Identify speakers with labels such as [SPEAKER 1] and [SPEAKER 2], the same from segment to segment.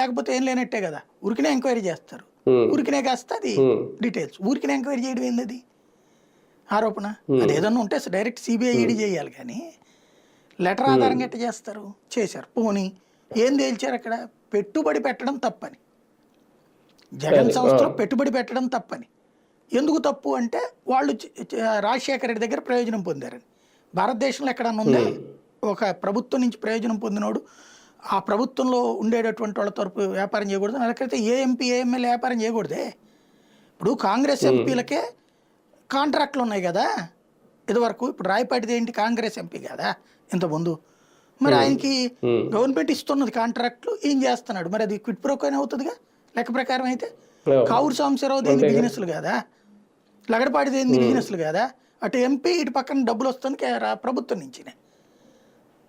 [SPEAKER 1] లేకపోతే ఏం లేనట్టే కదా, ఊరికినే ఎంక్వైరీ చేస్తారు, ఊరికినే కాస్త అది డీటెయిల్స్. ఊరికినే ఎంక్వైరీ చేయడం ఏంది అది ఆరోపణ? అది ఏదన్నా ఉంటే డైరెక్ట్ సిబిఐ ఈడీ చేయాలి, కానీ లెటర్ ఆధారంగా ఎట్ట చేస్తారు? చేశారు. పోనీ ఏం తేల్చారు అక్కడ? పెట్టుబడి పెట్టడం తప్పని, జగన్ సంస్థలో పెట్టుబడి పెట్టడం తప్పని. ఎందుకు తప్పు అంటే వాళ్ళు రాజశేఖర రెడ్డి దగ్గర ప్రయోజనం పొందారని. భారతదేశంలో ఎక్కడన్నా ఉందా ఒక ప్రభుత్వం నుంచి ప్రయోజనం పొందినోడు ఆ ప్రభుత్వంలో ఉండేటటువంటి వాళ్ళ తరపు వ్యాపారం చేయకూడదు? అలాగైతే ఏ ఎంపీ ఏ ఎమ్మెల్యే వ్యాపారం చేయకూడదే? ఇప్పుడు కాంగ్రెస్ ఎంపీలకే కాంట్రాక్ట్లు ఉన్నాయి కదా ఇదివరకు. ఇప్పుడు రాయపాటిది ఏంటి, కాంగ్రెస్ ఎంపీ కదా ఇంతకుముందు. మరి ఆయనకి గవర్నమెంట్ ఇస్తున్నది కాంట్రాక్ట్లు, ఏం చేస్తున్నాడు? మరి అది క్విట్ ప్రోకోనే అవుతుందిగా లెక్క ప్రకారం అయితే. కావురు సాంబశివరావుది ఏంది బిజినెస్లు కదా, లగడపాటిది ఏంది బిజినెస్లు కదా. అటు ఎంపీ ఇటు పక్కన డబ్బులు వస్తుంది ప్రభుత్వం నుంచినే.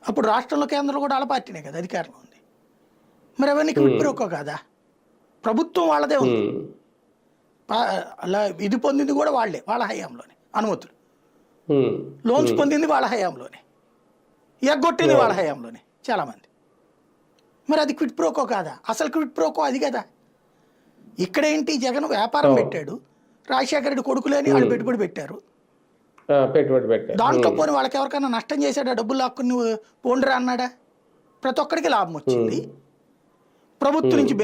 [SPEAKER 1] అప్పుడు రాష్ట్రంలో కేంద్రంలో కూడా వాళ్ళ పార్టీనే కదా అధికారంలో ఉంది. మరి అవన్నీ క్విట్ ప్రోకో కాదా? ప్రభుత్వం వాళ్ళదే ఉంది, అలా ఇది పొందింది కూడా వాళ్ళే, వాళ్ళ హయాంలోనే అనుమతులు. లోన్స్ పొందింది వాళ్ళ హయాంలోనే, ఎగ్గొట్టింది వాళ్ళ హయాంలోనే చాలామంది. మరి అది క్విట్ ప్రోకో కాదా? అసలు క్విట్ ప్రోకో అది కదా. ఇక్కడేంటి, జగన్ వ్యాపారం పెట్టాడు, రాజశేఖర రెడ్డి కొడుకులేని వాళ్ళు పెట్టుబడి పెట్టారు. దాంట్లో పోనీ వాళ్ళకి ఎవరికైనా నష్టం చేశాడా? డబ్బులు లాక్కుని నువ్వు పోండిరా అన్నాడా? ప్రతి ఒక్కరికి లాభం వచ్చింది ప్రభుత్వం నుంచి.